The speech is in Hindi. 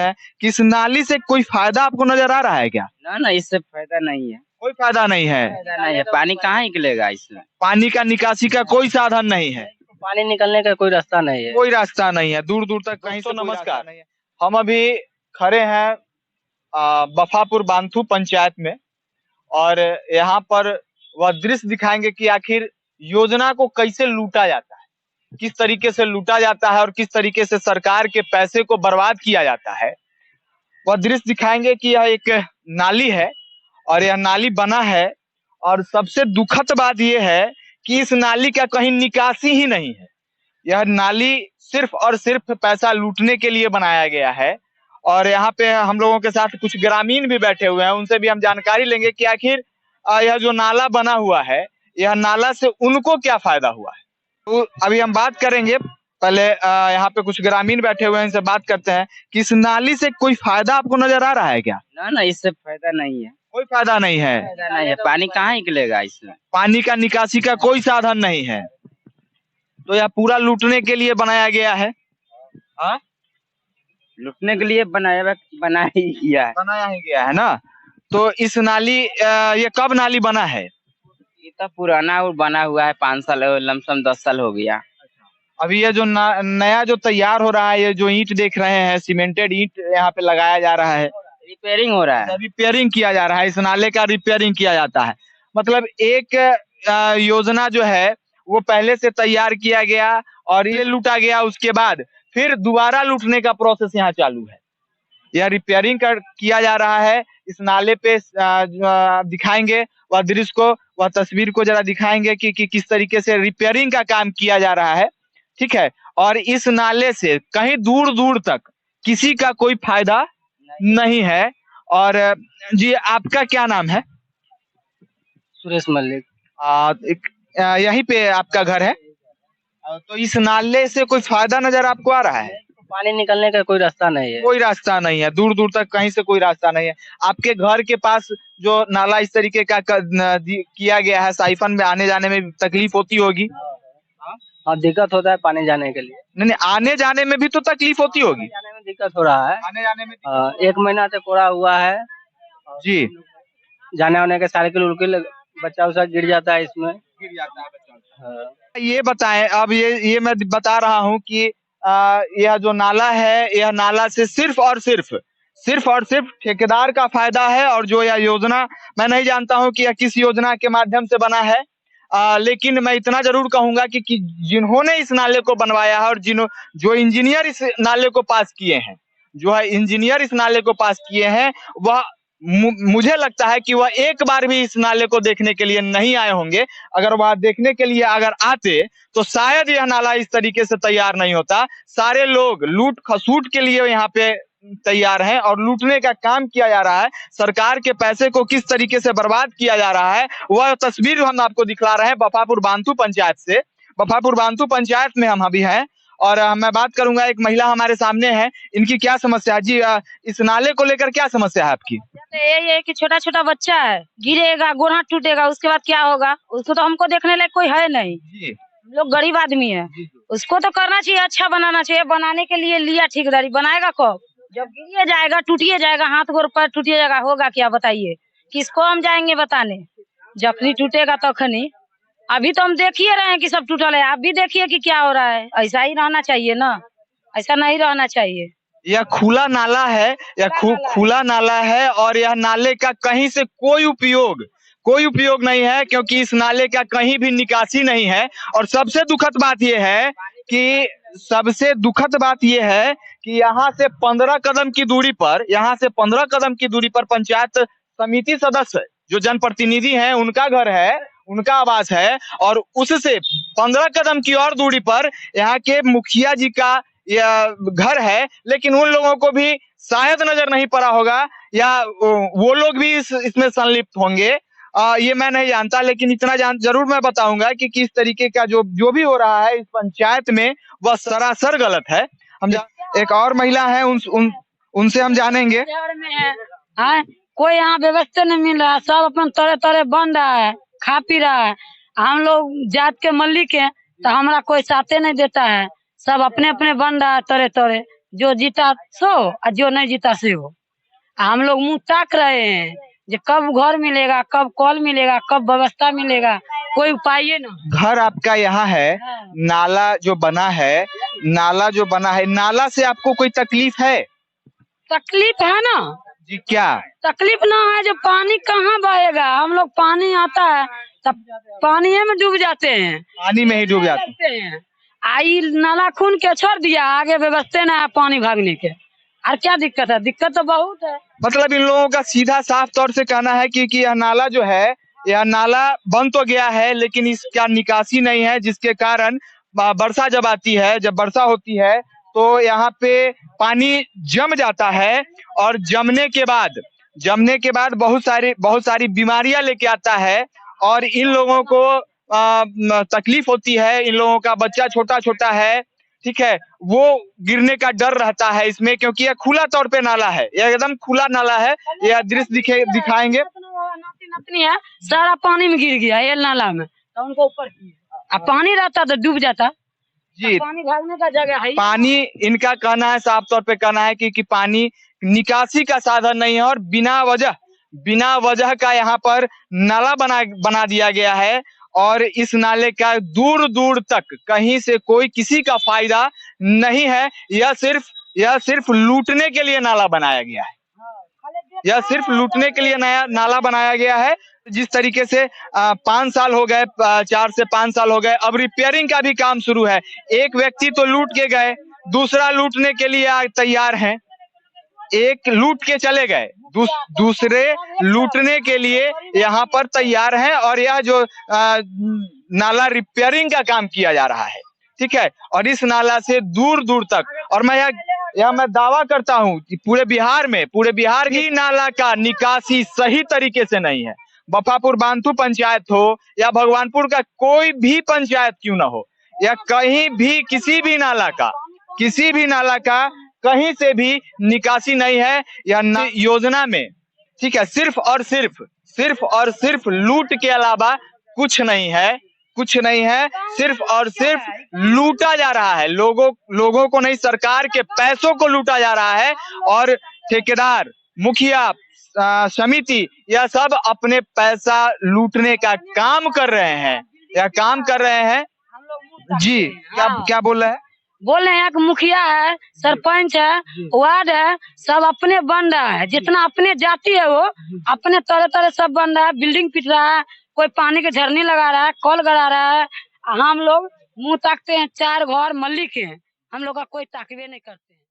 हैं कि इस नाली से कोई फायदा आपको नजर आ रहा है क्या? ना ना, इससे फायदा नहीं है। कोई फायदा नहीं है। फायदा नहीं है, पानी कहाँ निकलेगा इसमें। पानी का निकासी का कोई साधन नहीं है। पानी निकलने का कोई रास्ता नहीं है। कोई रास्ता नहीं है, दूर दूर तक कहीं से नमस्कार। हम अभी खड़े हैं बफापुर बांथू पंचायत में, और यहाँ पर वह दृश्य दिखाएंगे कि आखिर योजना को कैसे लूटा जाता है, किस तरीके से लूटा जाता है और किस तरीके से सरकार के पैसे को बर्बाद किया जाता है। वह दृश्य दिखाएंगे कि यह एक नाली है और यह नाली बना है, और सबसे दुखद बात यह है कि इस नाली का कहीं निकासी ही नहीं है। यह नाली सिर्फ और सिर्फ पैसा लूटने के लिए बनाया गया है। और यहाँ पे हम लोगों के साथ कुछ ग्रामीण भी बैठे हुए हैं, उनसे भी हम जानकारी लेंगे कि आखिर यह जो नाला बना हुआ है, यह नाला से उनको क्या फायदा हुआ है। तो अभी हम बात करेंगे, पहले यहाँ पे कुछ ग्रामीण बैठे हुए हैं, इनसे बात करते हैं कि इस नाली से कोई फायदा आपको नजर आ रहा है क्या? ना ना, इससे फायदा नहीं है। कोई फायदा नहीं है। फायदा नहीं है, पानी कहाँ निकलेगा इसमें। पानी का निकासी का कोई साधन नहीं है, तो यह पूरा लूटने के लिए बनाया गया है। लूटने के लिए बनाया ही गया है ना। तो इस नाली ये कब नाली बना है? ये तो पुराना बना हुआ है, 5 साल लमसम 10 साल हो गया। अभी ये जो नया जो तैयार हो रहा है, ये जो ईंट देख रहे हैं, सीमेंटेड ईंट यहाँ पे लगाया जा रहा है, रिपेयरिंग हो रहा है। रिपेयरिंग किया जा रहा है, इस नाले का रिपेयरिंग किया जाता है। मतलब एक योजना जो है वो पहले से तैयार किया गया और ये लूटा गया, उसके बाद फिर दोबारा लूटने का प्रोसेस यहाँ चालू है। यह रिपेयरिंग किया जा रहा है। इस नाले पे दिखाएंगे वह दृश्य को, वह तस्वीर को जरा दिखाएंगे कि किस तरीके से रिपेयरिंग का काम किया जा रहा है। ठीक है, और इस नाले से कहीं दूर दूर तक किसी का कोई फायदा नहीं है। और जी, आपका क्या नाम है? सुरेश मल्लिक। यहीं पे आपका घर है? तो इस नाले से कोई फायदा नजर आपको आ रहा है? पानी निकलने का कोई रास्ता नहीं है। कोई रास्ता नहीं है, दूर दूर तक कहीं से कोई रास्ता नहीं है। आपके घर के पास जो नाला इस तरीके का किया गया है, साइफन में आने जाने में तकलीफ होती होगी? हाँ, दिक्कत होता है पानी जाने के लिए। नहीं, आने जाने में भी तो तकलीफ होती होगी। जाने में दिक्कत हो रहा है, आने जाने में 1 महीना से कोड़ा हुआ है जी। जाने आने के साइकिल उर्किल बच्चा उसा गिर जाता है, इसमें गिर जाता है बच्चा। ये बताएं, अब ये मैं बता रहा हूँ कि यह जो नाला है, यह नाला से सिर्फ और सिर्फ ठेकेदार का फायदा है। और जो यह योजना, मैं नहीं जानता हूं कि यह किस योजना के माध्यम से बना है, लेकिन मैं इतना जरूर कहूंगा कि जिन्होंने इस नाले को बनवाया है और जो इंजीनियर इस नाले को पास किए हैं, जो है इंजीनियर इस नाले को पास किए हैं, वह मुझे लगता है कि वह एक बार भी इस नाले को देखने के लिए नहीं आए होंगे। अगर वह देखने के लिए अगर आते तो शायद यह नाला इस तरीके से तैयार नहीं होता। सारे लोग लूट खसूट के लिए यहाँ पे तैयार हैं और लूटने का काम किया जा रहा है। सरकार के पैसे को किस तरीके से बर्बाद किया जा रहा है, वह तस्वीर हम आपको दिखला रहे हैं बफापुर बांथू पंचायत से। बफापुर बांथू पंचायत में हम अभी हैं, और मैं बात करूंगा, एक महिला हमारे सामने है, इनकी क्या समस्या है जी? इस नाले को लेकर क्या समस्या है आपकी? यही है कि छोटा छोटा बच्चा है, गिरेगा, गोड़ हाथ टूटेगा, उसके बाद क्या होगा? उसको तो हमको देखने लायक कोई है नहीं जी। हम लोग गरीब आदमी है, उसको तो करना चाहिए, अच्छा बनाना चाहिए। बनाने के लिए लिया ठेकेदारी, बनाएगा कब? जब गिरिए जाएगा, टूटिए जाएगा, हाथ गोड़ पर टूटिए जाएगा, होगा क्या बताइए? किसको हम जाएंगे बताने? जखनी टूटेगा तखनी। अभी तो हम देखिए रहे हैं कि सब टूटल है, आप भी देखिए कि क्या हो रहा है। ऐसा ही रहना चाहिए ना, ऐसा नहीं रहना चाहिए। यह खुला नाला है, यह खुला नाला है, और यह नाले का कहीं से कोई उपयोग नहीं है, क्योंकि इस नाले का कहीं भी निकासी नहीं है। और सबसे दुखद बात यह है कि यहाँ से 15 कदम की दूरी पर पंचायत समिति सदस्य जो जनप्रतिनिधि हैं, उनका घर है, उनका आवास है, और उससे 15 कदम की और दूरी पर यहाँ के मुखिया जी का घर है। लेकिन उन लोगों को भी शायद नजर नहीं पड़ा होगा, या वो लोग भी इसमें संलिप्त होंगे, ये मैं नहीं जानता। लेकिन इतना जरूर मैं बताऊंगा कि किस तरीके का जो भी हो रहा है इस पंचायत में, वह सरासर गलत है। हम एक और महिला है, उनसे हम जानेंगे। कोई यहाँ व्यवस्था नहीं मिल रहा है, सब अपन तरह तरह बन रहा है, खा पी रहा है। हम लोग जात के मल्लिक है, तो हमारा कोई साथे नहीं देता है, सब अपने अपने बन रहा है तरह तरह। जो जीता सो और जो नहीं जीता से हो। हम लोग मुंह ताक रहे हैं जो कब घर मिलेगा, कब कॉल मिलेगा, कब व्यवस्था मिलेगा, कोई उपाय ना। घर आपका यहाँ है, नाला जो बना है, नाला जो बना है, नाला से आपको कोई तकलीफ है? तकलीफ है ना जी, क्या तकलीफ ना है? जो पानी कहाँ बहेगा, हम लोग पानी आता है तब पानी में डूब जाते हैं, पानी में ही डूब जाते हैं। आई नाला खून के छोड़ दिया, आगे व्यवस्था ना है पानी भागने के। और क्या दिक्कत है? दिक्कत तो बहुत है। मतलब इन लोगों का सीधा साफ तौर से कहना है कि यह नाला जो है, यह नाला बन तो गया है लेकिन इसका निकासी नहीं है, जिसके कारण वर्षा जब आती है, जब वर्षा होती है तो यहाँ पे पानी जम जाता है और जमने के बाद बहुत सारी बीमारियां लेके आता है और इन लोगों को तकलीफ होती है। इन लोगों का बच्चा छोटा छोटा है, ठीक है, वो गिरने का डर रहता है इसमें, क्योंकि यह खुला तौर पे नाला है, यह एकदम खुला नाला है। यह दृश्य दिखाएंगे। नाती है, सारा पानी में गिर गया ये नाला में, तो उनको ऊपर अब पानी रहता तो डूब जाता जी। पानी भागने का जगह है। पानी, इनका कहना है, साफ तौर पे कहना है कि पानी निकासी का साधन नहीं है और बिना वजह का यहाँ पर नाला बना दिया गया है और इस नाले का दूर दूर तक कहीं से कोई किसी का फायदा नहीं है। यह सिर्फ लूटने के लिए नाला बनाया गया है। यह सिर्फ लूटने के लिए नया नाला बनाया गया है। जिस तरीके से 5 साल हो गए, 4 से 5 साल हो गए, अब रिपेयरिंग का भी काम शुरू है। एक व्यक्ति तो लूट के गए, दूसरा लूटने के लिए तैयार हैं। एक लूट के चले गए, दूसरे लूटने के लिए यहाँ पर तैयार हैं और यह जो नाला रिपेयरिंग का काम किया जा रहा है, ठीक है। और इस नाला से दूर दूर तक, और मैं मैं दावा करता हूँ कि पूरे बिहार ही नाला का निकासी सही तरीके से नहीं है। बफापुर बांधू पंचायत हो या भगवानपुर का कोई भी पंचायत क्यों ना हो, या कहीं भी किसी भी नाला का कहीं से भी निकासी नहीं है। यह योजना में, ठीक है, सिर्फ और सिर्फ लूट के अलावा कुछ नहीं है। सिर्फ और सिर्फ लूटा जा रहा है, लोगों को नहीं, सरकार के पैसों को लूटा जा रहा है और ठेकेदार, मुखिया, समिति, यह सब अपने पैसा लूटने का काम कर रहे हैं। जी, क्या बोल रहे हैं? बोल रहे हैं कि मुखिया है, सरपंच है, वार्ड है, सब अपने बन रहा है। जितना अपने जाति है वो अपने तरह तरह सब बन रहा है। बिल्डिंग पिट रहा है, कोई पानी के झरने लगा रहा है, कॉल गड़ा रहा है। हम लोग मुंह ताकते हैं, 4 घर मल्लिक हैं, हम लोग का कोई ताकवे नहीं करते हैं।